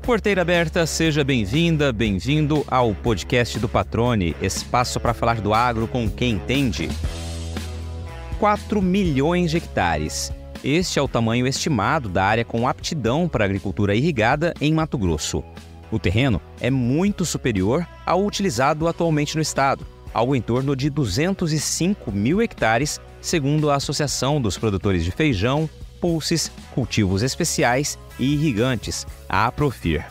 Porteira aberta, seja bem-vinda, bem-vindo ao podcast do Patrone, espaço para falar do agro com quem entende. 4 milhões de hectares. Este é o tamanho estimado da área com aptidão para a agricultura irrigada em Mato Grosso. O terreno é muito superior ao utilizado atualmente no estado, algo em torno de 205 mil hectares, segundo a Associação dos Produtores de Feijão, Pulses, Cultivos Especiais e Irrigantes, a APROFIR.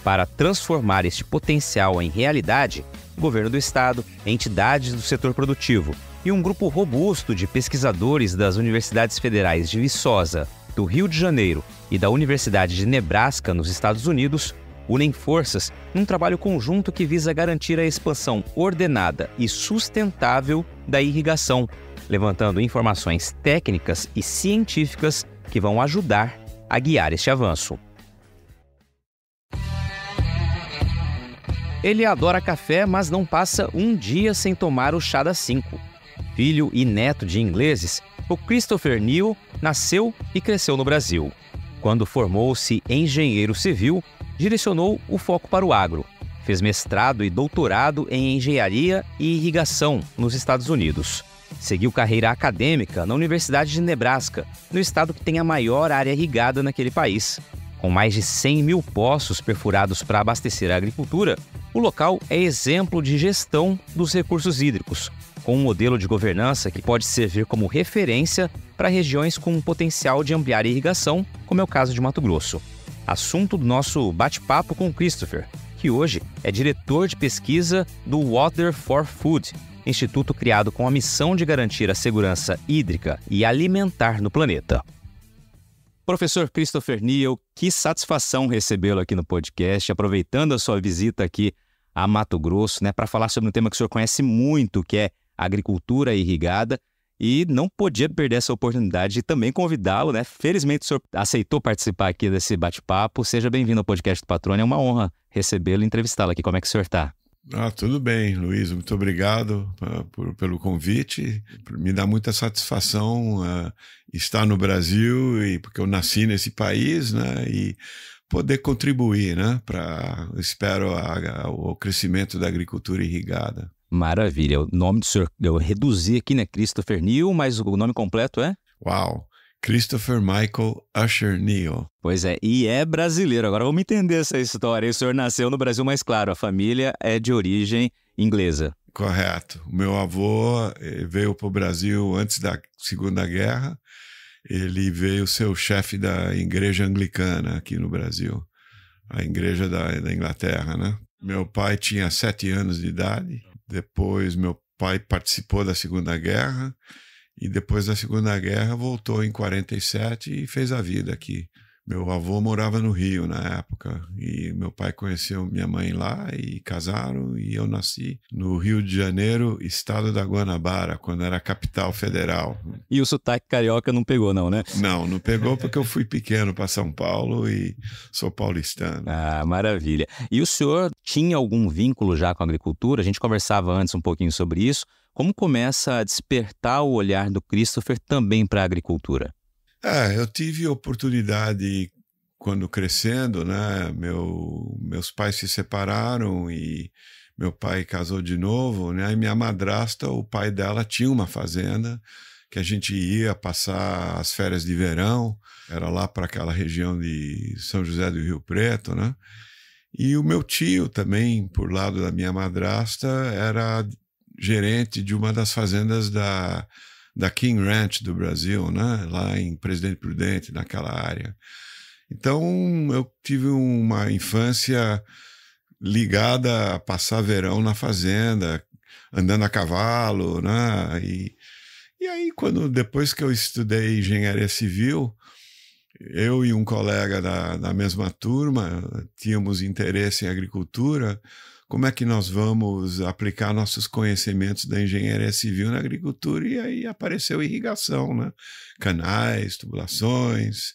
Para transformar este potencial em realidade, o governo do estado, entidades do setor produtivo e um grupo robusto de pesquisadores das universidades federais de Viçosa, do Rio de Janeiro e da Universidade de Nebraska, nos Estados Unidos, unem forças num trabalho conjunto que visa garantir a expansão ordenada e sustentável da irrigação, levantando informações técnicas e científicas que vão ajudar a guiar este avanço. Ele adora café, mas não passa um dia sem tomar o chá das 5. Filho e neto de ingleses, o Christopher Neal nasceu e cresceu no Brasil. Quando formou-se engenheiro civil, direcionou o foco para o agro. Fez mestrado e doutorado em engenharia e irrigação nos Estados Unidos. Seguiu carreira acadêmica na Universidade de Nebraska, no estado que tem a maior área irrigada naquele país. Com mais de 100 mil poços perfurados para abastecer a agricultura, o local é exemplo de gestão dos recursos hídricos, com um modelo de governança que pode servir como referência para regiões com um potencial de ampliar a irrigação, como é o caso de Mato Grosso. Assunto do nosso bate-papo com Christopher, que hoje é diretor de pesquisa do Water for Food, instituto criado com a missão de garantir a segurança hídrica e alimentar no planeta. Professor Christopher Neal, que satisfação recebê-lo aqui no podcast, aproveitando a sua visita aqui a Mato Grosso, para falar sobre um tema que o senhor conhece muito, que é agricultura irrigada, e não podia perder essa oportunidade de também convidá-lo, Felizmente o senhor aceitou participar aqui desse bate-papo. Seja bem-vindo ao podcast do Patrone, é uma honra recebê-lo e entrevistá-lo aqui. Como é que o senhor está? Tudo bem, Luiz, muito obrigado pelo convite. Me dá muita satisfação estar no Brasil, porque eu nasci nesse país, e poder contribuir, espero, o crescimento da agricultura irrigada. Maravilha. O nome do senhor, eu reduzi aqui, Christopher Neal, mas o nome completo é? Uau! Christopher Michael Usher Neal. Pois é, e é brasileiro. Agora vamos entender essa história. O senhor nasceu no Brasil, mas claro, a família é de origem inglesa. Correto. O meu avô veio para o Brasil antes da Segunda Guerra. Ele veio ser o chefe da igreja anglicana aqui no Brasil, a igreja da Inglaterra, Meu pai tinha 7 anos de idade. Depois meu pai participou da Segunda Guerra. E depois da Segunda Guerra voltou em 47 e fez a vida aqui. Meu avô morava no Rio na época e meu pai conheceu minha mãe lá e casaram, e eu nasci no Rio de Janeiro, estado da Guanabara, quando era capital federal. E o sotaque carioca não pegou não, Não pegou porque eu fui pequeno para São Paulo e sou paulistano. Maravilha. E o senhor tinha algum vínculo já com a agricultura? A gente conversava antes um pouquinho sobre isso. Como começa a despertar o olhar do Christopher também para a agricultura? Eu tive oportunidade quando crescendo, meus pais se separaram e meu pai casou de novo, E minha madrasta, o pai dela tinha uma fazenda que a gente ia passar as férias de verão, era lá para aquela região de São José do Rio Preto, E o meu tio também, por lado da minha madrasta, era gerente de uma das fazendas da King Ranch do Brasil, lá em Presidente Prudente, naquela área. Então, eu tive uma infância ligada a passar verão na fazenda, andando a cavalo, E aí, depois que eu estudei engenharia civil, eu e um colega da mesma turma tínhamos interesse em agricultura. Como é que nós vamos aplicar nossos conhecimentos da engenharia civil na agricultura? E aí apareceu irrigação, Canais, tubulações.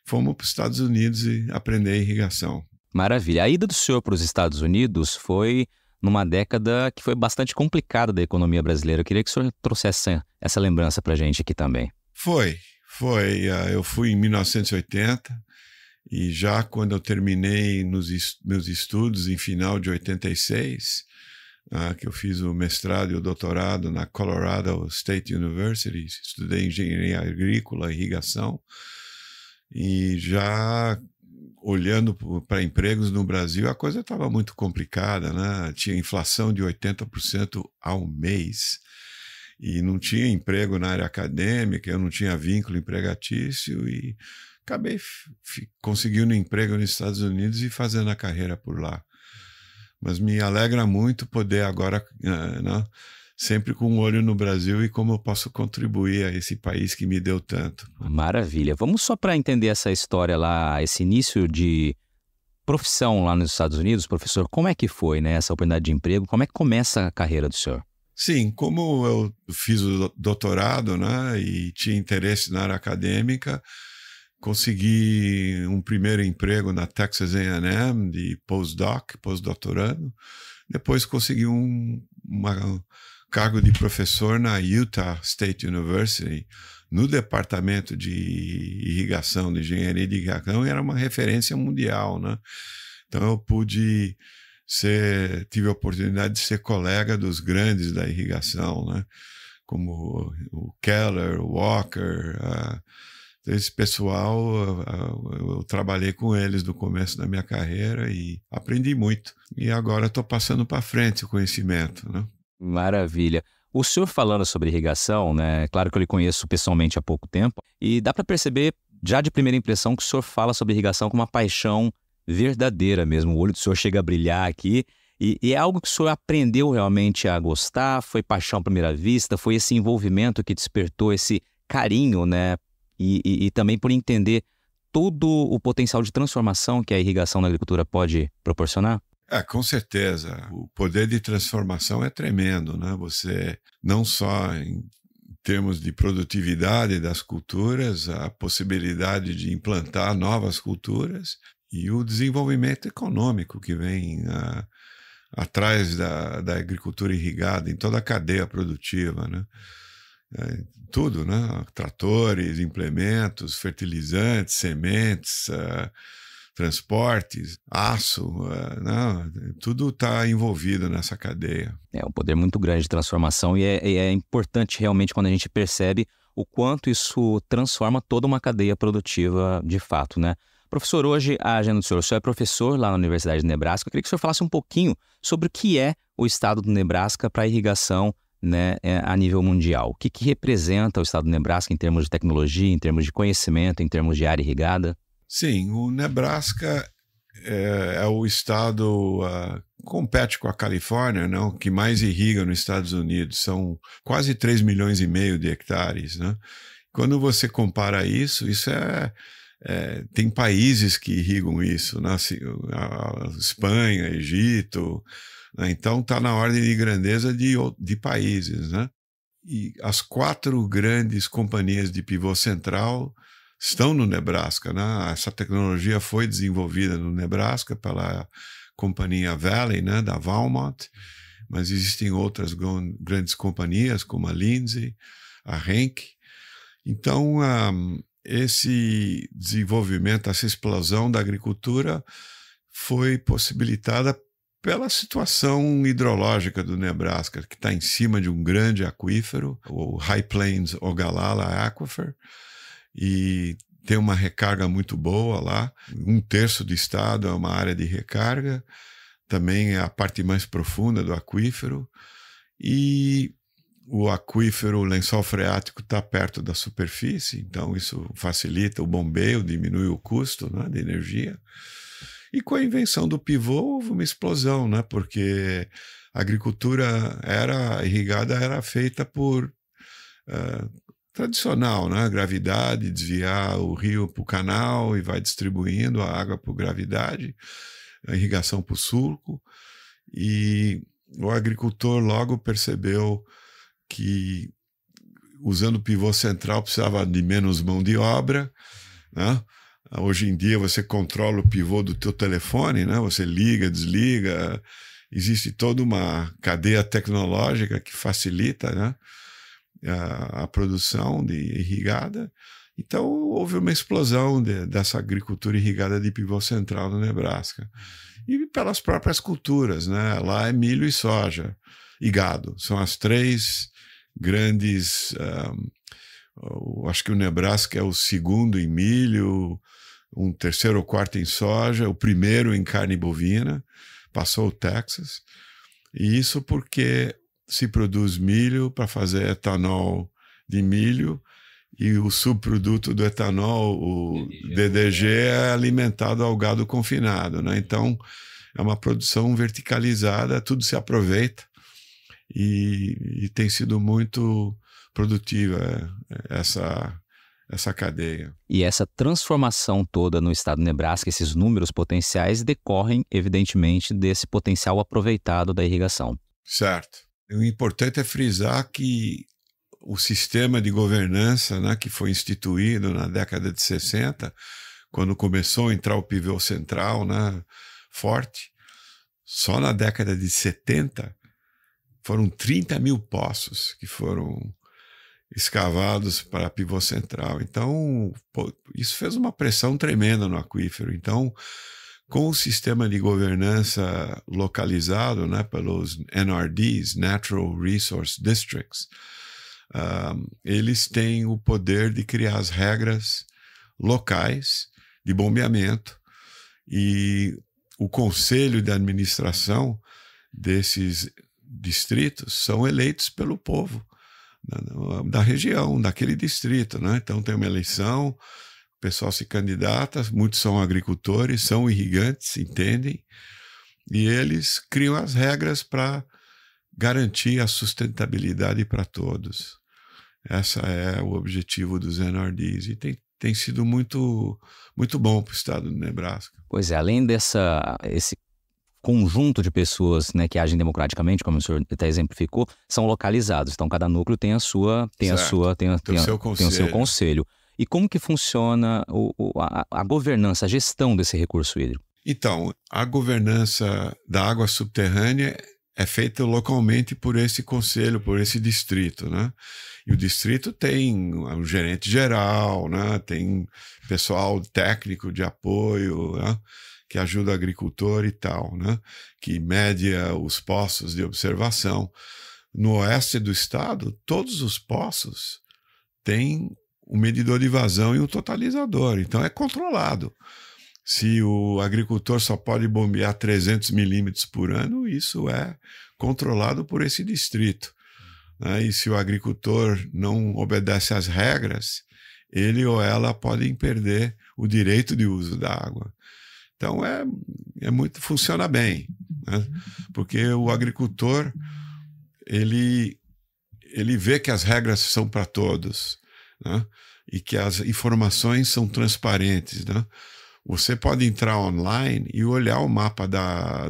Fomos para os Estados Unidos e aprender irrigação. Maravilha. A ida do senhor para os Estados Unidos foi numa década que foi bastante complicada da economia brasileira. Eu queria que o senhor trouxesse essa lembrança para a gente aqui também. Foi. Eu fui em 1980. E já quando eu terminei meus estudos em final de 86, que eu fiz o mestrado e o doutorado na Colorado State University, estudei engenharia agrícola e irrigação, e já olhando para empregos no Brasil, a coisa estava muito complicada, né? Tinha inflação de 80% ao mês, e não tinha emprego na área acadêmica, eu não tinha vínculo empregatício, e acabei conseguindo um emprego nos Estados Unidos e fazendo a carreira por lá. Mas me alegra muito poder agora, né, sempre com um olho no Brasil e como eu posso contribuir a esse país que me deu tanto. Maravilha. Vamos só para entender essa história lá, esse início de profissão lá nos Estados Unidos, professor, como é que foi, né, essa oportunidade de emprego? Como é que começa a carreira do senhor? Sim, como eu fiz o doutorado, né, e tinha interesse na área acadêmica, consegui um primeiro emprego na Texas A&M de pós-doutorando. Depois consegui um cargo de professor na Utah State University, no departamento de irrigação, de engenharia de irrigação, e era uma referência mundial, né? Então eu tive a oportunidade de ser colega dos grandes da irrigação, né? Como o Keller, o Walker, esse pessoal, eu trabalhei com eles no começo da minha carreira e aprendi muito. E agora estou passando para frente o conhecimento, né? Maravilha. O senhor falando sobre irrigação, né? Claro que eu lhe conheço pessoalmente há pouco tempo, e dá para perceber, já de primeira impressão, que o senhor fala sobre irrigação com uma paixão verdadeira mesmo. O olho do senhor chega a brilhar aqui. E é algo que o senhor aprendeu realmente a gostar? Foi paixão à primeira vista? Foi esse envolvimento que despertou esse carinho, né? E também por entender todo o potencial de transformação que a irrigação na agricultura pode proporcionar? Com certeza. O poder de transformação é tremendo, né? Você, não só em termos de produtividade das culturas, a possibilidade de implantar novas culturas e o desenvolvimento econômico que vem atrás da agricultura irrigada, em toda a cadeia produtiva, né? Tudo, né? Tratores, implementos, fertilizantes, sementes, transportes, aço, tudo está envolvido nessa cadeia. É um poder muito grande de transformação e é importante realmente quando a gente percebe o quanto isso transforma toda uma cadeia produtiva de fato, né? Professor, hoje a agenda do senhor é professor lá na Universidade de Nebraska. Eu queria que o senhor falasse um pouquinho sobre o que é o estado do Nebraska para a irrigação, né, a nível mundial. O que representa o estado do Nebraska em termos de tecnologia, em termos de conhecimento, em termos de área irrigada? Sim, o Nebraska é o estado, compete com a Califórnia, não, que mais irriga nos Estados Unidos. São quase 3,5 milhões de hectares, né? Quando você compara isso tem países que irrigam isso, né? A Espanha, Egito, né? Então está na ordem de grandeza de países, né? E as 4 grandes companhias de pivô central estão no Nebraska, né? Essa tecnologia foi desenvolvida no Nebraska pela companhia Valley, né, da Valmont, mas existem outras grandes companhias como a Lindsay, a Henk. Então, esse desenvolvimento, essa explosão da agricultura foi possibilitada pela situação hidrológica do Nebraska, que está em cima de um grande aquífero, o High Plains Ogallala Aquifer, e tem uma recarga muito boa lá. 1/3 do estado é uma área de recarga, também é a parte mais profunda do aquífero, e o aquífero, o lençol freático está perto da superfície, então isso facilita o bombeio, diminui o custo, né, de energia. E com a invenção do pivô houve uma explosão, né, porque a agricultura irrigada era feita por tradicional, né? Gravidade, desviar o rio para o canal e vai distribuindo a água por gravidade, a irrigação por sulco. E o agricultor logo percebeu que, usando o pivô central, precisava de menos mão de obra, né? Hoje em dia você controla o pivô do teu telefone, né? Você liga, desliga, existe toda uma cadeia tecnológica que facilita, né, a produção de irrigada, Então houve uma explosão dessa agricultura irrigada de pivô central no Nebraska. E pelas próprias culturas, né? Lá é milho e soja e gado. São as três grandes... acho que o Nebraska é o segundo em milho, um terceiro ou quarto em soja, o primeiro em carne bovina, passou o Texas. E isso porque se produz milho para fazer etanol de milho, e o subproduto do etanol, o DDG, é alimentado ao gado confinado, né? Então, é uma produção verticalizada, tudo se aproveita e tem sido muito produtiva essa cadeia. E essa transformação toda no estado do Nebraska, esses números potenciais, decorrem, evidentemente, desse potencial aproveitado da irrigação. Certo. O importante é frisar que o sistema de governança, né, que foi instituído na década de 60, quando começou a entrar o pivô central, né, forte, só na década de 70 foram 30 mil poços que foram escavados para pivô central. Então, isso fez uma pressão tremenda no aquífero. Então, com o sistema de governança localizado, né, pelos NRDs, Natural Resource Districts, eles têm o poder de criar as regras locais de bombeamento, e o conselho de administração desses distritos são eleitos pelo povo da região, daquele distrito, né? Então tem uma eleição, o pessoal se candidata, muitos são agricultores, são irrigantes, entendem, e eles criam as regras para garantir a sustentabilidade para todos. Esse é o objetivo dos NRDs, e tem sido muito, muito bom para o estado do Nebraska. Pois é, além esse conjunto de pessoas, né, que agem democraticamente, como o senhor até exemplificou, são localizados. Então, cada núcleo tem o seu conselho. E como que funciona a governança, a gestão desse recurso hídrico? Então, a governança da água subterrânea é feita localmente por esse conselho, por esse distrito, né? E o distrito tem um gerente geral, né? Tem pessoal técnico de apoio, né? Que ajuda o agricultor e tal, né? Que media os poços de observação. No oeste do estado, todos os poços têm um medidor de vazão e um totalizador, então é controlado. Se o agricultor só pode bombear 300 milímetros por ano, isso é controlado por esse distrito, né? E se o agricultor não obedece às regras, ele ou ela podem perder o direito de uso da água. Então funciona bem, né? Porque o agricultor ele vê que as regras são para todos, né? E que as informações são transparentes, né? Você pode entrar online e olhar o mapa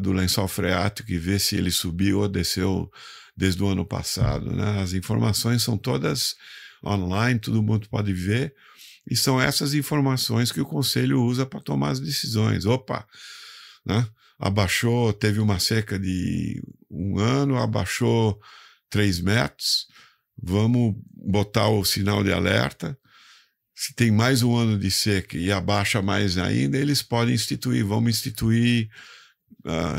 do lençol freático e ver se ele subiu ou desceu desde o ano passado, né? As informações são todas online, todo mundo pode ver. E são essas informações que o conselho usa para tomar as decisões. Opa, né? Abaixou, teve uma seca de 1 ano, abaixou 3 metros, vamos botar o sinal de alerta. Se tem mais 1 ano de seca e abaixa mais ainda, eles podem vamos instituir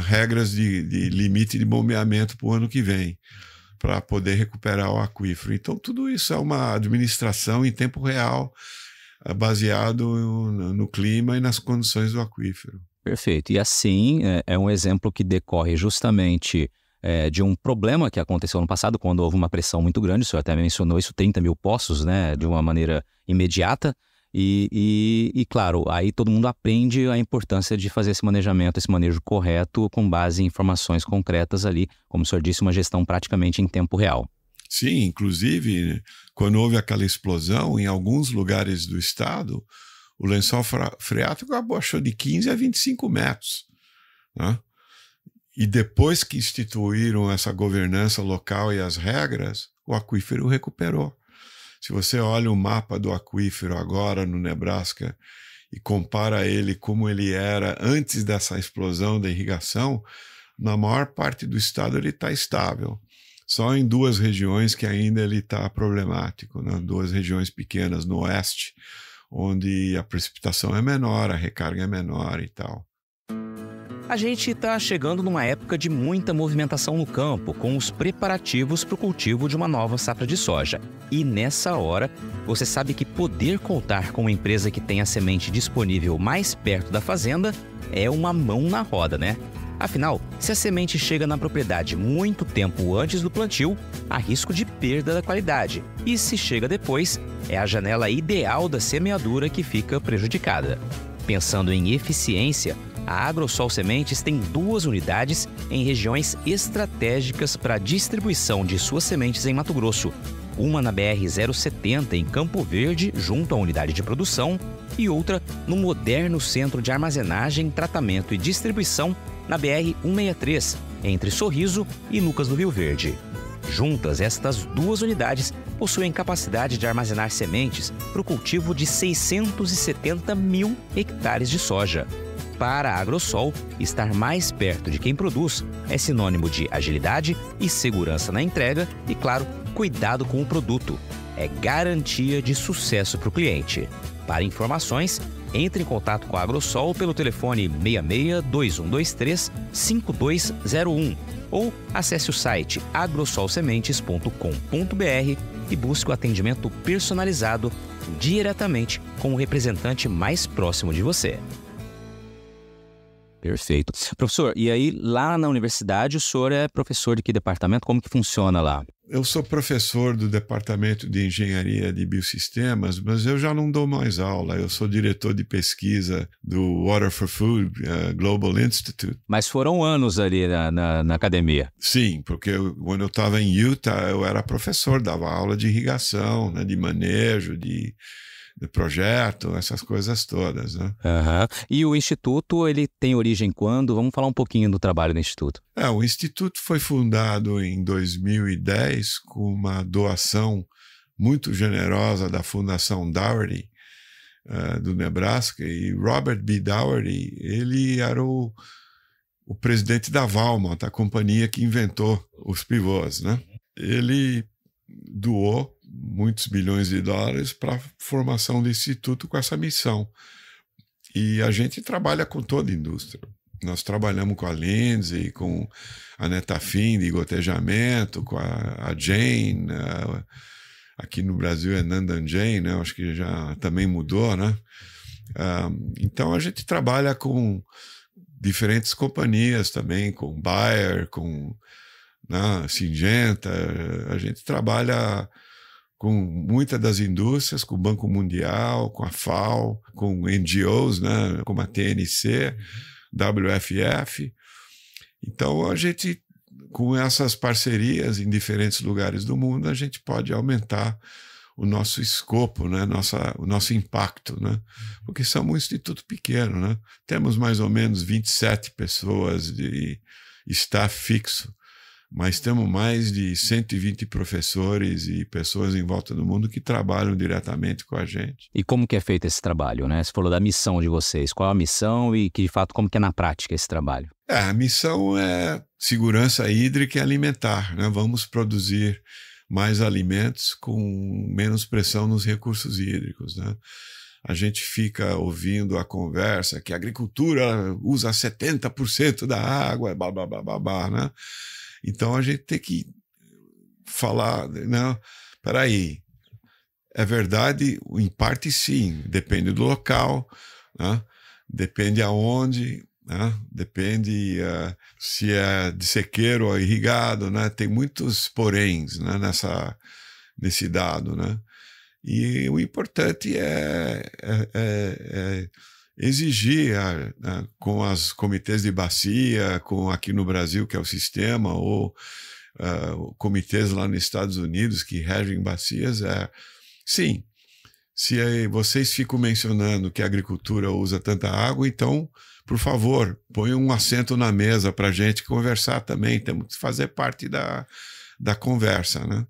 regras de limite de bombeamento para o ano que vem, para poder recuperar o aquífero. Então, tudo isso é uma administração em tempo real, baseado no clima e nas condições do aquífero. Perfeito. E assim, é um exemplo que decorre justamente de um problema que aconteceu no passado, quando houve uma pressão muito grande. O senhor até mencionou isso, 30 mil poços, né, de uma maneira imediata. E claro, aí todo mundo aprende a importância de fazer esse manejamento, esse manejo correto, com base em informações concretas ali. Como o senhor disse, uma gestão praticamente em tempo real. Sim, inclusive, quando houve aquela explosão, em alguns lugares do estado, o lençol freático abaixou de 15 a 25 metros, né? E depois que instituíram essa governança local e as regras, o aquífero recuperou. Se você olha o mapa do aquífero agora no Nebraska e compara ele como ele era antes dessa explosão da irrigação, na maior parte do estado ele está estável. Só em 2 regiões que ainda ele está problemático, né? 2 regiões pequenas no oeste, onde a precipitação é menor, a recarga é menor e tal. A gente está chegando numa época de muita movimentação no campo, com os preparativos para o cultivo de uma nova safra de soja. E nessa hora, você sabe que poder contar com uma empresa que tem a semente disponível mais perto da fazenda é uma mão na roda, né? Afinal, se a semente chega na propriedade muito tempo antes do plantio, há risco de perda da qualidade. E se chega depois, é a janela ideal da semeadura que fica prejudicada. Pensando em eficiência, a Agrosol Sementes tem 2 unidades em regiões estratégicas para a distribuição de suas sementes em Mato Grosso. Uma na BR-070 em Campo Verde, junto à unidade de produção, e outra no moderno centro de armazenagem, tratamento e distribuição na BR-163, entre Sorriso e Lucas do Rio Verde. Juntas, estas 2 unidades possuem capacidade de armazenar sementes para o cultivo de 670 mil hectares de soja. Para a Agrosol, estar mais perto de quem produz é sinônimo de agilidade e segurança na entrega e, claro, cuidado com o produto. É garantia de sucesso para o cliente. Para informações, entre em contato com a Agrosol pelo telefone 66-2123-5201 ou acesse o site agrosolsementes.com.br e busque o atendimento personalizado diretamente com o representante mais próximo de você. Perfeito. Professor, e aí lá na universidade o senhor é professor de que departamento? Como que funciona lá? Eu sou professor do Departamento de Engenharia de Biosistemas, mas eu já não dou mais aula. Eu sou diretor de pesquisa do Water for Food Global Institute. Mas foram anos ali na academia. Sim, porque quando eu estava em Utah, eu era professor, dava aula de irrigação, né, de manejo, de projeto, essas coisas todas, né? Uhum. E o Instituto, ele tem origem quando? Vamos falar um pouquinho do trabalho do Instituto. O Instituto foi fundado em 2010 com uma doação muito generosa da Fundação Dougherty, do Nebraska, e Robert B. Dougherty, ele era o presidente da Valmont, a companhia que inventou os pivôs, né? Ele doou muitos bilhões de dólares para a formação do Instituto com essa missão. E a gente trabalha com toda a indústria. Nós trabalhamos com a Lindsay, com a Netafim de gotejamento, com a Jane, aqui no Brasil é Nandan Jane, né? Acho que já também mudou, né? Então a gente trabalha com diferentes companhias também, com Bayer, com Syngenta. A gente trabalha com muitas das indústrias, com o Banco Mundial, com a FAO, com NGOs, né, como a TNC, WFF. Então, a gente, com essas parcerias em diferentes lugares do mundo, a gente pode aumentar o nosso escopo, né, o nosso impacto, né, porque somos um instituto pequeno, né? Temos mais ou menos 27 pessoas de staff fixo, mas temos mais de 120 professores e pessoas em volta do mundo que trabalham diretamente com a gente. E como que é feito esse trabalho, né? Você falou da missão de vocês. Qual é a missão e, de fato, como que é na prática esse trabalho? A missão é segurança hídrica e alimentar, né? Vamos produzir mais alimentos com menos pressão nos recursos hídricos, né? A gente fica ouvindo a conversa que a agricultura usa 70% da água, blá, blá, blá, blá, blá, né? Então a gente tem que falar, não, peraí, é verdade, em parte sim, depende do local, né? Depende aonde, né? Depende se é de sequeiro ou irrigado, né? Tem muitos poréns, né, nesse dado, né? E o importante é exigir com as comitês de bacia, com aqui no Brasil, que é o sistema, ou comitês lá nos Estados Unidos que regem bacias, sim, se vocês ficam mencionando que a agricultura usa tanta água, então, por favor, ponham um assento na mesa para a gente conversar também, temos que fazer parte da conversa, né?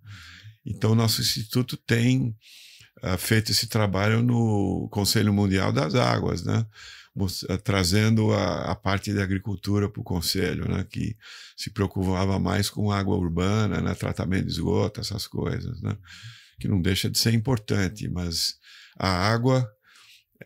Então, nosso instituto tem feito esse trabalho no Conselho Mundial das Águas, né? trazendo a parte da agricultura para o conselho, né, que se preocupava mais com água urbana, né, tratamento de esgoto, essas coisas, né, que não deixa de ser importante, mas a água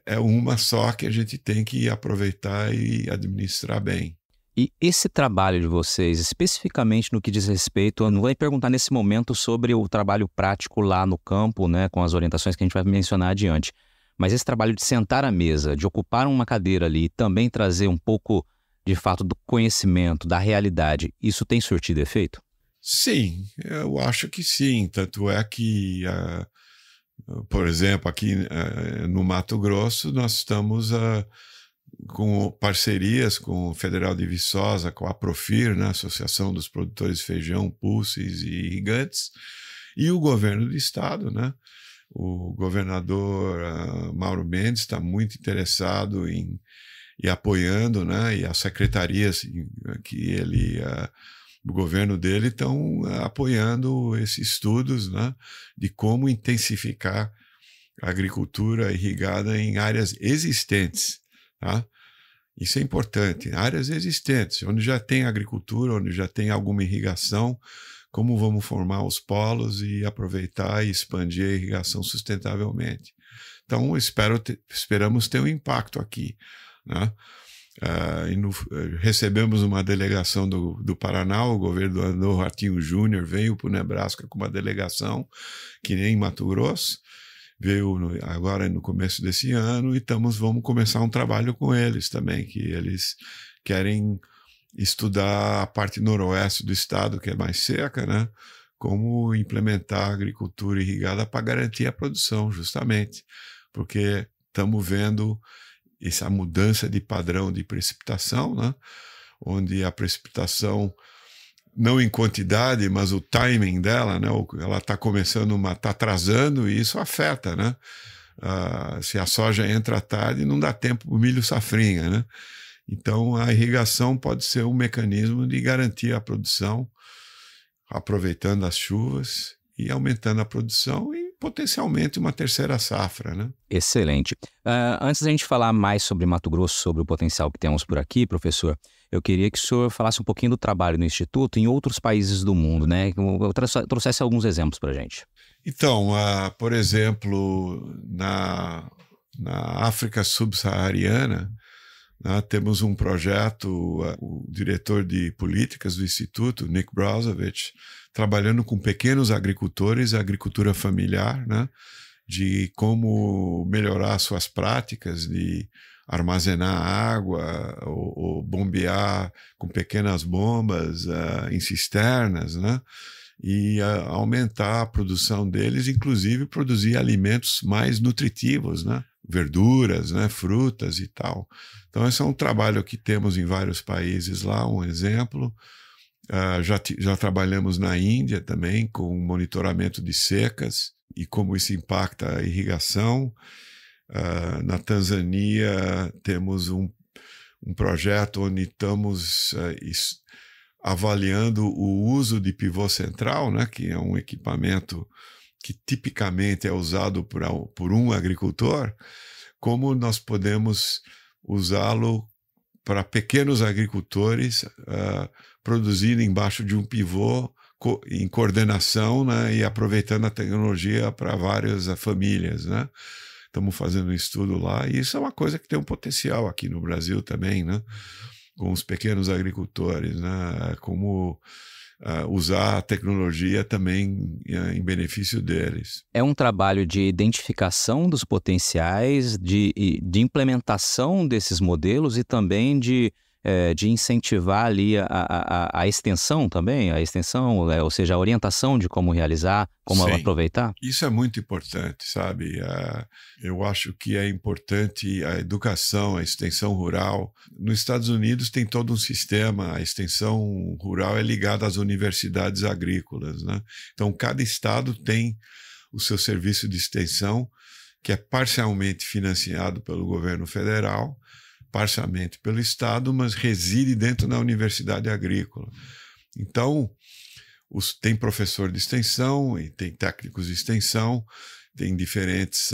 é uma só que a gente tem que aproveitar e administrar bem. E esse trabalho de vocês, especificamente no que diz respeito, eu não vou perguntar nesse momento sobre o trabalho prático lá no campo, né, com as orientações que a gente vai mencionar adiante, mas esse trabalho de sentar à mesa, de ocupar uma cadeira ali e também trazer um pouco, de fato, do conhecimento, da realidade, isso tem surtido efeito? Sim, eu acho que sim. Tanto é que, por exemplo, aqui no Mato Grosso, nós estamos com parcerias com o Federal de Viçosa, com a Profir, né, Associação dos Produtores de Feijão, Pulses e Irrigantes, e o governo do estado, né? O governador Mauro Mendes está muito interessado e apoiando, né? E as secretarias que o governo dele estão apoiando esses estudos, né? De como intensificar a agricultura irrigada em áreas existentes, tá? Isso é importante. Áreas existentes, onde já tem agricultura, onde já tem alguma irrigação, como vamos formar os polos e aproveitar e expandir a irrigação sustentavelmente. Então, esperamos ter um impacto aqui, né? Recebemos uma delegação do Paraná, o governador Ratinho Júnior veio para o Nebraska com uma delegação, que nem Mato Grosso, veio agora no começo desse ano e vamos começar um trabalho com eles também, que eles querem estudar a parte noroeste do estado, que é mais seca, né? Como implementar a agricultura irrigada para garantir a produção, justamente, porque estamos vendo essa mudança de padrão de precipitação, né? Onde a precipitação, não em quantidade, mas o timing dela, né? Ela está está atrasando e isso afeta, né? Se a soja entra à tarde, não dá tempo para o milho safrinha, né? Então, a irrigação pode ser um mecanismo de garantir a produção, aproveitando as chuvas e aumentando a produção e potencialmente uma terceira safra, né? Excelente. Antes da gente falar mais sobre Mato Grosso, sobre o potencial que temos por aqui, professor, eu queria que o senhor falasse um pouquinho do trabalho no Instituto em outros países do mundo, né? Eu trouxesse alguns exemplos para a gente. Então, por exemplo, na África subsaariana, temos um projeto, o diretor de políticas do Instituto, Nick Brozovic, trabalhando com pequenos agricultores, a agricultura familiar, né, de como melhorar suas práticas de armazenar água ou bombear com pequenas bombas em cisternas, né, e aumentar a produção deles, inclusive produzir alimentos mais nutritivos, né, verduras, né, frutas e tal. Então, esse é um trabalho que temos em vários países lá, um exemplo. Já trabalhamos na Índia também com monitoramento de secas e como isso impacta a irrigação. Na Tanzânia temos um projeto onde estamos avaliando o uso de pivô central, né, que é um equipamento que tipicamente é usado por um agricultor, como nós podemos usá-lo para pequenos agricultores produzirem embaixo de um pivô em coordenação, né, e aproveitando a tecnologia para várias famílias, né? Estamos fazendo um estudo lá e isso é uma coisa que tem um potencial aqui no Brasil também, né? Com os pequenos agricultores, né? Como usar a tecnologia também em benefício deles. É um trabalho de identificação dos potenciais, de implementação desses modelos e também de incentivar ali a extensão também, ou seja, a orientação de como realizar, como Sim, aproveitar? Isso é muito importante, sabe? Eu acho que é importante a educação, a extensão rural. Nos Estados Unidos tem todo um sistema, a extensão rural é ligada às universidades agrícolas, né? Então, cada estado tem o seu serviço de extensão, que é parcialmente financiado pelo governo federal, parcialmente pelo Estado, mas reside dentro da universidade agrícola. Então, tem professor de extensão e tem técnicos de extensão tem diferentes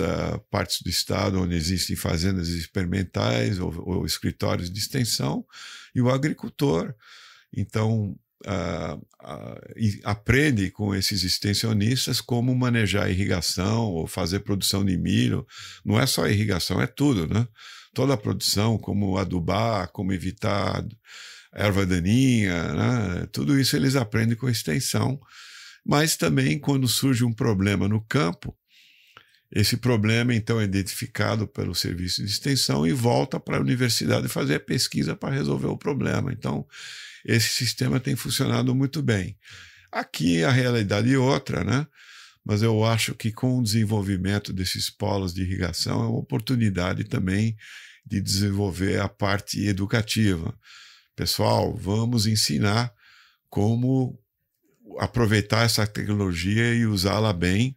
partes do estado onde existem fazendas experimentais ou escritórios de extensão, e o agricultor, então, aprende com esses extensionistas como manejar a irrigação ou fazer produção de milho. Não é só a irrigação, é tudo, né? Toda a produção, como adubar, como evitar erva daninha, né? Tudo isso eles aprendem com a extensão. Mas também, quando surge um problema no campo, esse problema, então, é identificado pelo serviço de extensão e volta para a universidade fazer a pesquisa para resolver o problema. Então, esse sistema tem funcionado muito bem. Aqui a realidade é outra, né? Mas eu acho que com o desenvolvimento desses polos de irrigação é uma oportunidade também de desenvolver a parte educativa. Pessoal, vamos ensinar como aproveitar essa tecnologia e usá-la bem,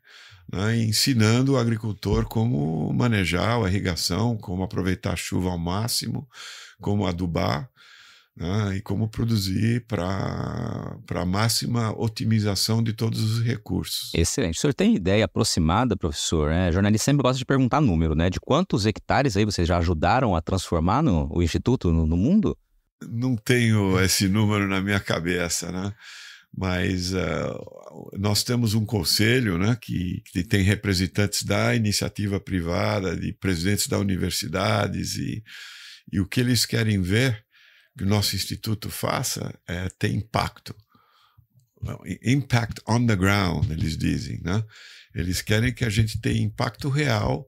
né, ensinando o agricultor como manejar a irrigação, como aproveitar a chuva ao máximo, como adubar, né, e como produzir para a máxima otimização de todos os recursos. Excelente. O senhor tem ideia aproximada, professor? Jornalista sempre gosta de perguntar número, né? De quantos hectares aí vocês já ajudaram a transformar o Instituto no mundo? Não tenho esse número na minha cabeça, né? Mas nós temos um conselho, né, que tem representantes da iniciativa privada, de presidentes das universidades, e o que eles querem ver que o nosso instituto faça é ter impacto. Impact on the ground, eles dizem, né? Eles querem que a gente tenha impacto real,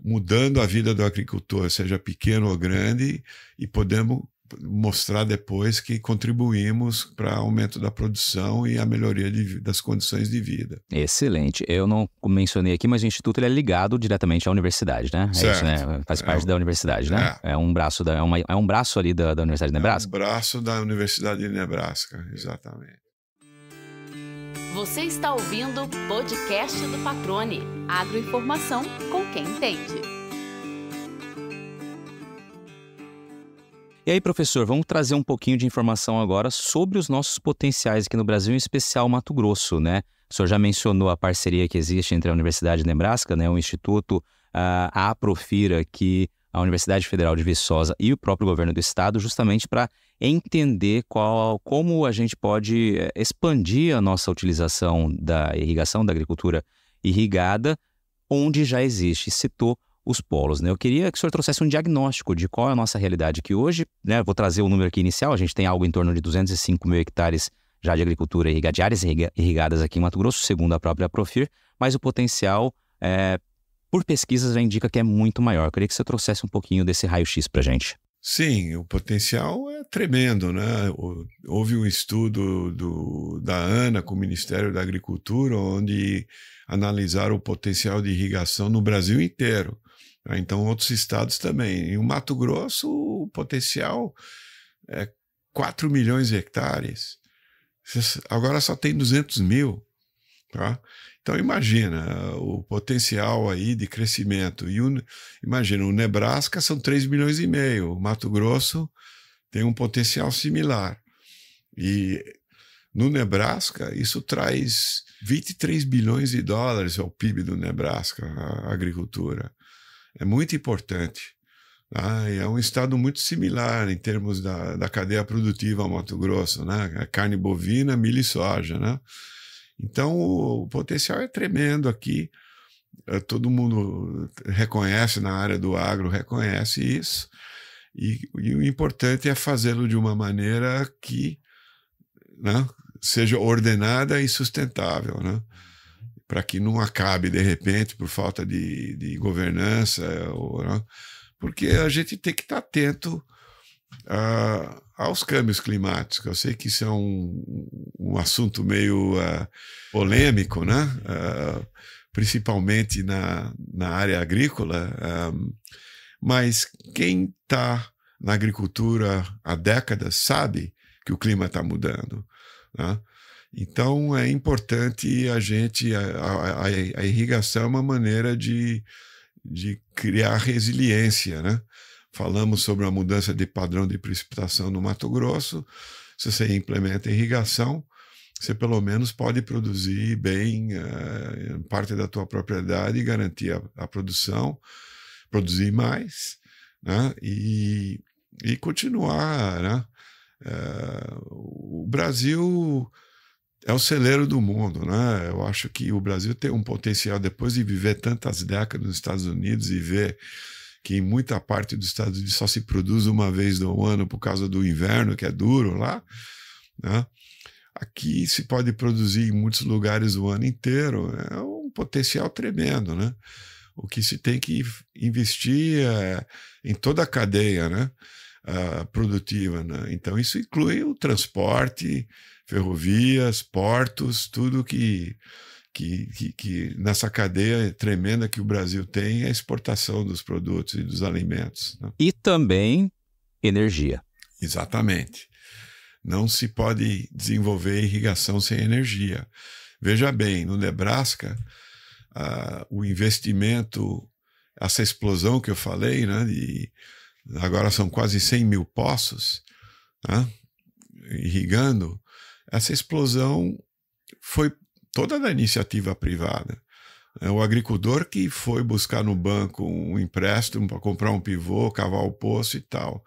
mudando a vida do agricultor, seja pequeno ou grande, e podemos mostrar depois que contribuímos para o aumento da produção e a melhoria das condições de vida. Excelente. Eu não mencionei aqui, mas o Instituto ele é ligado diretamente à universidade, né? Certo. É isso, né? Faz parte da universidade, né? É um braço, é um braço ali da Universidade de Nebraska? É um braço da Universidade de Nebraska, exatamente. Você está ouvindo o podcast do Patrone. Agroinformação com quem entende. E aí, professor, vamos trazer um pouquinho de informação agora sobre os nossos potenciais aqui no Brasil, em especial Mato Grosso, né? O senhor já mencionou a parceria que existe entre a Universidade de Nebraska, né, o Instituto, a Aprofira, que a Universidade Federal de Viçosa e o próprio governo do estado, justamente para entender como a gente pode expandir a nossa utilização da irrigação, da agricultura irrigada, onde já existe. Citou os polos, né? Eu queria que o senhor trouxesse um diagnóstico de qual é a nossa realidade aqui hoje, né? Vou trazer o número aqui inicial, a gente tem algo em torno de 205 mil hectares já de agricultura irrigada, de áreas irrigadas aqui em Mato Grosso, segundo a própria Aprofir, mas o potencial, por pesquisas, já indica que é muito maior. Eu queria que você trouxesse um pouquinho desse raio-x para a gente. Sim, o potencial é tremendo, né? Houve um estudo da ANA com o Ministério da Agricultura, onde analisaram o potencial de irrigação no Brasil inteiro. Então, outros estados também. Em Mato Grosso, o potencial é 4 milhões de hectares. Agora só tem 200 mil. Tá? Então, imagina o potencial aí de crescimento. Imagina, o Nebraska são 3 milhões e meio. O Mato Grosso tem um potencial similar. E no Nebraska, isso traz 23 bilhões de dólares ao PIB do Nebraska, a agricultura. É muito importante. Tá? E é um estado muito similar em termos da cadeia produtiva ao Mato Grosso, né? Carne bovina, milho e soja, né? Então, o potencial é tremendo aqui. Todo mundo reconhece, na área do agro, reconhece isso. E o importante é fazê-lo de uma maneira que, né, seja ordenada e sustentável, né? Para que não acabe, de repente, por falta de governança, né? Porque a gente tem que estar atento aos câmbios climáticos. Eu sei que isso é um assunto meio polêmico, né? Principalmente na área agrícola, mas quem está na agricultura há décadas sabe que o clima está mudando, né? Então é importante a irrigação é uma maneira de criar resiliência, né? Falamos sobre a mudança de padrão de precipitação no Mato Grosso. Se você implementa irrigação, você pelo menos pode produzir bem parte da tua propriedade e garantir a produção, produzir mais, né? E continuar, né? O Brasil é o celeiro do mundo, né? Eu acho que o Brasil tem um potencial, depois de viver tantas décadas nos Estados Unidos e ver que em muita parte dos Estados Unidos só se produz uma vez no ano por causa do inverno, que é duro lá, né? Aqui se pode produzir em muitos lugares o ano inteiro, é um potencial tremendo, né? O que se tem que investir em toda a cadeia, né? Produtiva, né? Então isso inclui o transporte, ferrovias, portos, tudo que nessa cadeia tremenda que o Brasil tem é a exportação dos produtos e dos alimentos, né? E também energia. Exatamente. Não se pode desenvolver irrigação sem energia. Veja bem, no Nebraska, o investimento, essa explosão que eu falei, né, agora são quase 100 mil poços, né, irrigando, essa explosão foi toda da iniciativa privada. É o agricultor que foi buscar no banco um empréstimo para comprar um pivô, cavar o poço e tal.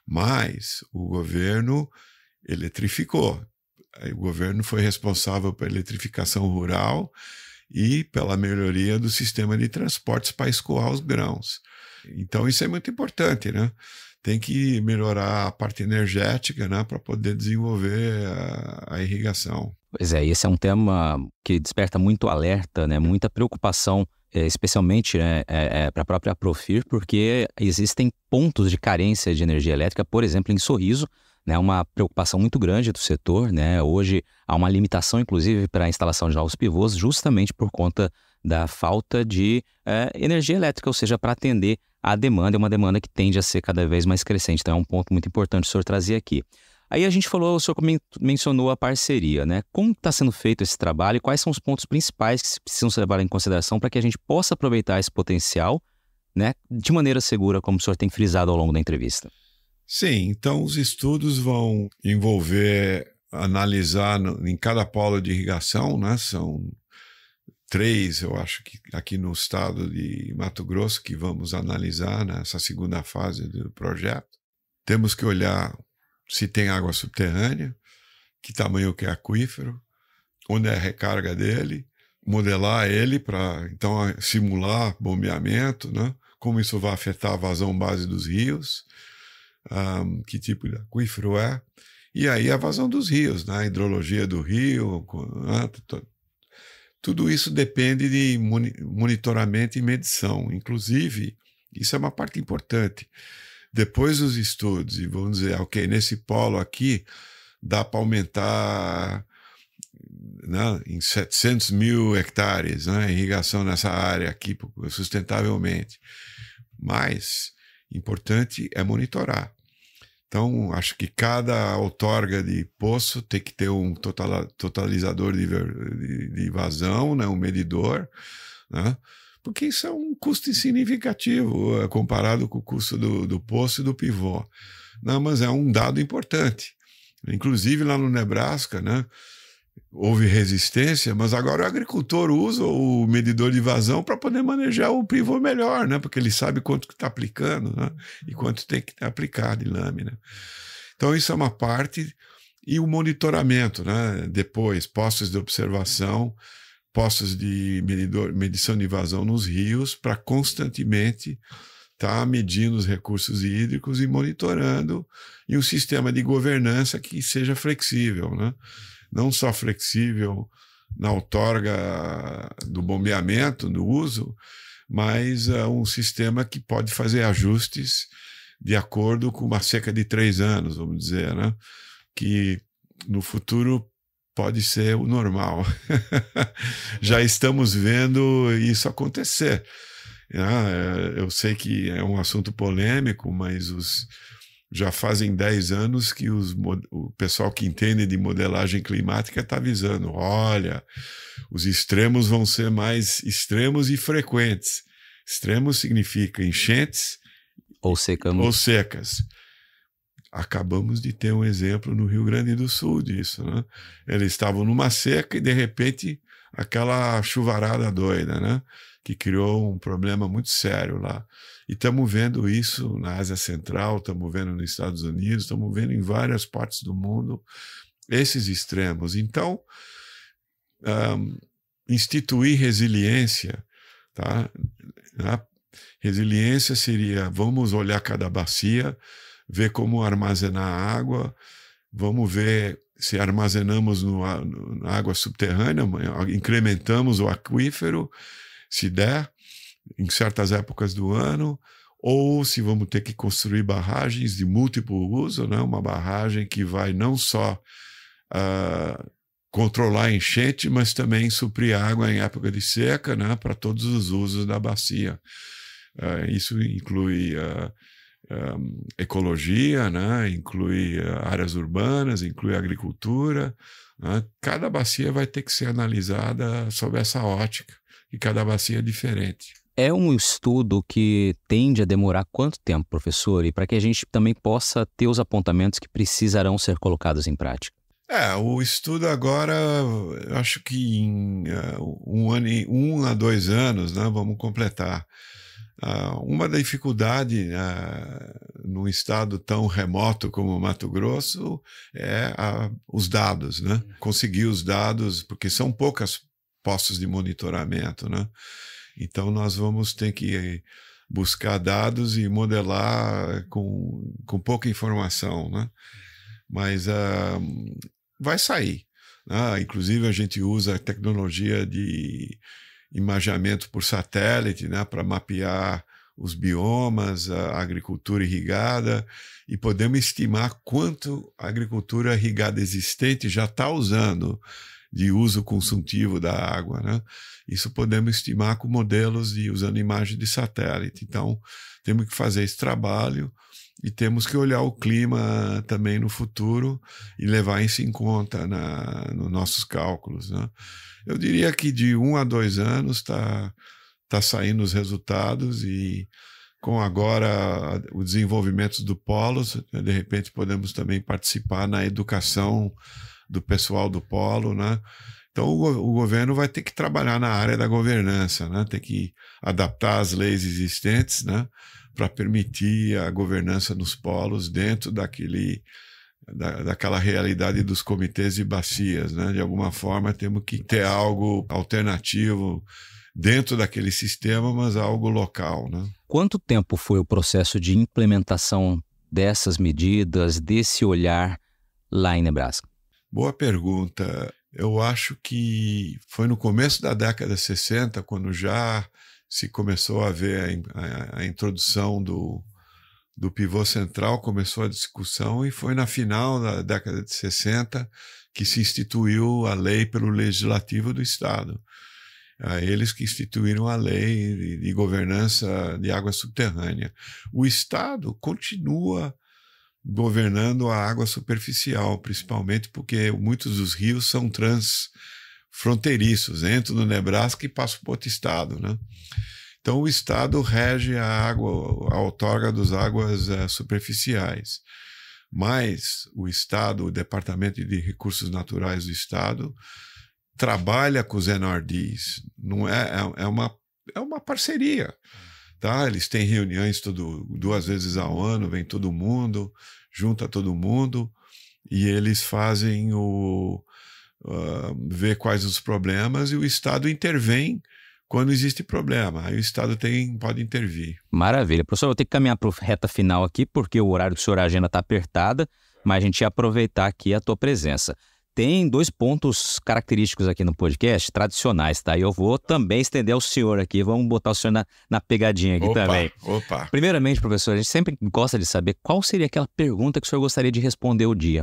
Mas o governo eletrificou. O governo foi responsável pela eletrificação rural e pela melhoria do sistema de transportes para escoar os grãos. Então isso é muito importante, né? Tem que melhorar a parte energética, né, para poder desenvolver a irrigação. Pois é, esse é um tema que desperta muito alerta, né, muita preocupação, especialmente, né, para a própria Profir, porque existem pontos de carência de energia elétrica, por exemplo, em Sorriso, né, uma preocupação muito grande do setor, né? Hoje há uma limitação, inclusive, para a instalação de novos pivôs, justamente por conta da falta de energia elétrica, ou seja, para atender a demanda, é uma demanda que tende a ser cada vez mais crescente. Então é um ponto muito importante o senhor trazer aqui. Aí a gente falou, o senhor mencionou a parceria, né? Como está sendo feito esse trabalho e quais são os pontos principais que precisam ser levados em consideração para que a gente possa aproveitar esse potencial, né, de maneira segura, como o senhor tem frisado ao longo da entrevista? Sim, então os estudos vão envolver, analisar em cada polo de irrigação, né? São 3, eu acho que aqui no estado de Mato Grosso, que vamos analisar nessa segunda fase do projeto. Temos que olhar se tem água subterrânea, que tamanho que é aquífero, onde é a recarga dele, modelar ele para então simular bombeamento, né? Como isso vai afetar a vazão base dos rios, que tipo de aquífero é, e aí a vazão dos rios, né? A hidrologia do rio, né? Tudo isso depende de monitoramento e medição. Inclusive, isso é uma parte importante. Depois dos estudos, e vamos dizer, ok, nesse polo aqui dá para aumentar, né, em 700 mil hectares, né, a irrigação nessa área aqui sustentavelmente. Mas importante é monitorar. Então, acho que cada outorga de poço tem que ter um totalizador de vazão, né, um medidor, né, porque isso é um custo insignificativo comparado com o custo do poço e do pivô. Não, mas é um dado importante. Inclusive lá no Nebraska, né, houve resistência, mas agora o agricultor usa o medidor de vazão para poder manejar o pivô melhor, né? Porque ele sabe quanto que está aplicando, né? E quanto tem que aplicar de lâmina. Então isso é uma parte. E o monitoramento, né? Depois, postos de observação, postos de medição de vazão nos rios, para constantemente estar medindo os recursos hídricos e monitorando, e um sistema de governança que seja flexível, né? Não só flexível na outorga do bombeamento, do uso, mas um sistema que pode fazer ajustes de acordo com uma seca de 3 anos, vamos dizer, né? Que no futuro pode ser o normal. Já estamos vendo isso acontecer. Eu sei que é um assunto polêmico, mas já fazem 10 anos que o pessoal que entende de modelagem climática está avisando, olha, os extremos vão ser mais extremos e frequentes. Extremos significa enchentes ou secas. Acabamos de ter um exemplo no Rio Grande do Sul disso, né? Eles estavam numa seca e, de repente, aquela chuvarada doida, né? Que criou um problema muito sério lá. E estamos vendo isso na Ásia Central, estamos vendo nos Estados Unidos, estamos vendo em várias partes do mundo esses extremos. Então, instituir resiliência, tá? Resiliência seria, vamos olhar cada bacia, ver como armazenar água, vamos ver se armazenamos na água subterrânea, incrementamos o aquífero, se der, em certas épocas do ano, ou se vamos ter que construir barragens de múltiplo uso, né? Uma barragem que vai não só controlar a enchente, mas também suprir água em época de seca, né? Para todos os usos da bacia. Isso inclui ecologia, né? Inclui áreas urbanas, inclui agricultura, né? Cada bacia vai ter que ser analisada sob essa ótica, e cada bacia é diferente. É um estudo que tende a demorar quanto tempo, professor? E para que a gente também possa ter os apontamentos que precisarão ser colocados em prática? O estudo agora, eu acho que em 1 a 2 anos, né, vamos completar. Uma dificuldade num estado tão remoto como o Mato Grosso é os dados, né? Conseguir os dados, porque são poucas postos de monitoramento, né? Então nós vamos ter que buscar dados e modelar com pouca informação, né? Mas vai sair, né? Inclusive a gente usa a tecnologia de imageamento por satélite, né, para mapear os biomas, a agricultura irrigada, e podemos estimar quanto a agricultura irrigada existente já está usando de uso consultivo da água, né? Isso podemos estimar com modelos usando imagem de satélite. Então, temos que fazer esse trabalho e temos que olhar o clima também no futuro e levar isso em conta nos nossos cálculos, né? Eu diria que de 1 a 2 anos está saindo os resultados, e com agora o desenvolvimento do polo, de repente podemos também participar na educação do pessoal do polo, né? Então o governo vai ter que trabalhar na área da governança, né? Tem que adaptar as leis existentes, né, para permitir a governança nos polos dentro daquela realidade dos comitês de bacias, né? De alguma forma temos que ter algo alternativo dentro daquele sistema, mas algo local, né? Quanto tempo foi o processo de implementação dessas medidas, desse olhar lá em Nebraska? Boa pergunta. Eu acho que foi no começo da década de 60, quando já se começou a ver a introdução do pivô central, começou a discussão, e foi na final da década de 60 que se instituiu a lei pelo Legislativo do Estado. Eles que instituíram a lei de governança de água subterrânea. O Estado continua governando a água superficial, principalmente porque muitos dos rios são transfronteiriços, entram no Nebraska e passam para outro estado, né? Então o Estado rege a água, a outorga das águas superficiais. Mas o Estado, o Departamento de Recursos Naturais do Estado, trabalha com os NRDs. Não é uma parceria. Tá? Eles têm reuniões 2 vezes ao ano, vem todo mundo, junta todo mundo, e eles fazem ver quais os problemas, e o Estado intervém quando existe problema. Aí o Estado pode intervir. Maravilha. Professor, eu vou ter que caminhar para a reta final aqui, porque o horário do senhor, a agenda está apertada, mas a gente ia aproveitar aqui a tua presença. Tem 2 pontos característicos aqui no podcast, tradicionais, tá? E eu vou também estender ao senhor aqui, vamos botar o senhor na pegadinha aqui também. Opa! Primeiramente, professor, a gente sempre gosta de saber qual seria aquela pergunta que o senhor gostaria de responder um dia,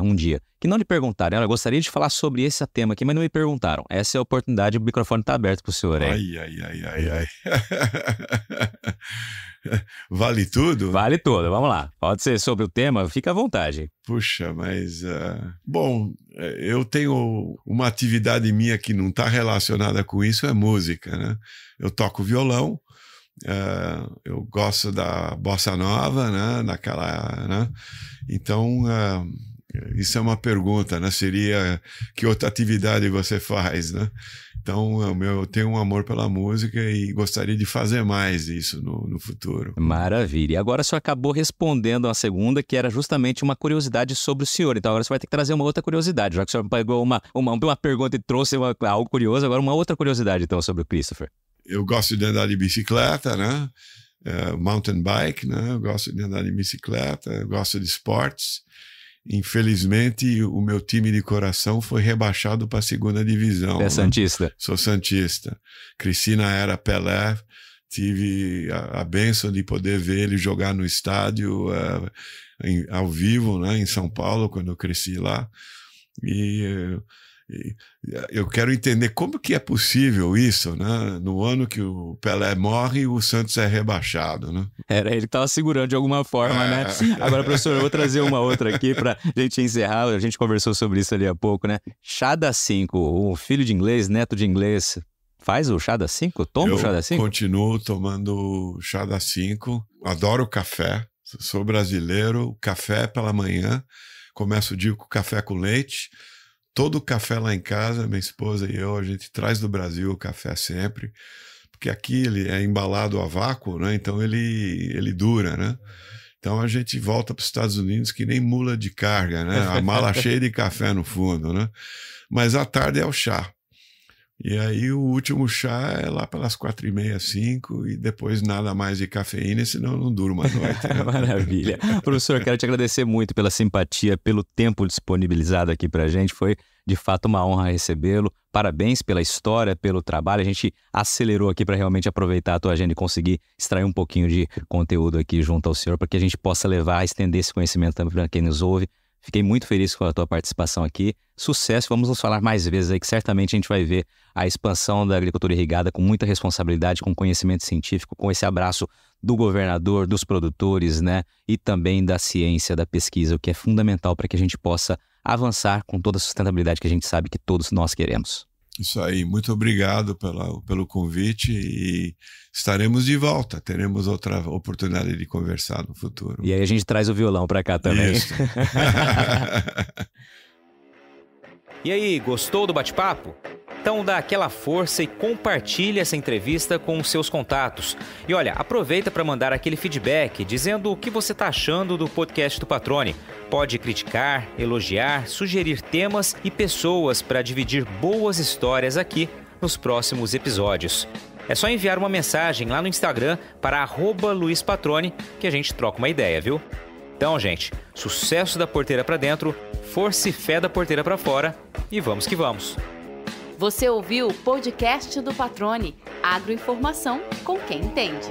que não lhe perguntaram. Eu gostaria de falar sobre esse tema aqui, mas não me perguntaram. Essa é a oportunidade, o microfone está aberto para o senhor aí. Ai. Vale tudo? Vale tudo, vamos lá. Pode ser sobre o tema, fica à vontade. Puxa, mas... bom, eu tenho uma atividade minha que não está relacionada com isso, é música, né? Eu toco violão, Eu gosto da bossa nova, né? Né? Então, isso é uma pergunta, né? Seria que outra atividade você faz, né? Então, eu tenho um amor pela música e gostaria de fazer mais isso no futuro. Maravilha. E agora o senhor acabou respondendo a segunda, que era justamente uma curiosidade sobre o senhor. Então agora você vai ter que trazer uma outra curiosidade. Já que o senhor pegou uma pergunta e trouxe algo curioso, agora uma outra curiosidade então sobre o Christopher. Eu gosto de andar de bicicleta, né? Mountain bike, né? Eu gosto de andar de bicicleta, eu gosto de esportes. Infelizmente, o meu time de coração foi rebaixado para a 2ª divisão. É santista? Né? Sou santista. Cresci na era Pelé, tive a bênção de poder ver ele jogar no estádio ao vivo, né, em São Paulo, quando eu cresci lá. E eu quero entender como que é possível isso, né? No ano que o Pelé morre, o Santos é rebaixado, né? Era ele que estava segurando de alguma forma, né? Agora, professor, eu vou trazer uma outra aqui para a gente encerrar. A gente conversou sobre isso ali há pouco, né? Chá das 5, o filho de inglês, neto de inglês, faz o chá das 5? Toma o chá das 5? Eu continuo tomando chá das 5. Adoro café. Sou brasileiro. Café pela manhã. Começo o dia com café com leite. Todo o café lá em casa, minha esposa e eu, a gente traz do Brasil o café sempre, porque aqui ele é embalado a vácuo, né? Então ele dura, né? Então a gente volta para os Estados Unidos que nem mula de carga, né? A mala cheia de café no fundo, né? Mas à tarde é o chá. E aí o último chá é lá pelas 4h30, 5, e depois nada mais de cafeína, senão eu não durmo à noite. Né? Maravilha. Professor, quero te agradecer muito pela simpatia, pelo tempo disponibilizado aqui pra gente. Foi de fato uma honra recebê-lo. Parabéns pela história, pelo trabalho. A gente acelerou aqui para realmente aproveitar a tua agenda e conseguir extrair um pouquinho de conteúdo aqui junto ao senhor, para que a gente possa levar, estender esse conhecimento também para quem nos ouve. Fiquei muito feliz com a tua participação aqui. Sucesso, vamos nos falar mais vezes aí, que certamente a gente vai ver a expansão da agricultura irrigada com muita responsabilidade, com conhecimento científico, com esse abraço do governador, dos produtores, né? E também da ciência, da pesquisa, o que é fundamental para que a gente possa avançar com toda a sustentabilidade que a gente sabe que todos nós queremos. Isso aí, muito obrigado pelo convite e estaremos de volta, teremos outra oportunidade de conversar no futuro. E aí a gente traz o violão para cá também. Isso. E aí, gostou do bate-papo? Então dá aquela força e compartilha essa entrevista com os seus contatos. E olha, aproveita para mandar aquele feedback dizendo o que você está achando do podcast do Patrone. Pode criticar, elogiar, sugerir temas e pessoas para dividir boas histórias aqui nos próximos episódios. É só enviar uma mensagem lá no Instagram para @LuizPatrone que a gente troca uma ideia, viu? Então, gente, sucesso da porteira para dentro, força e fé da porteira para fora e vamos que vamos. Você ouviu o podcast do Patrone, agroinformação com quem entende.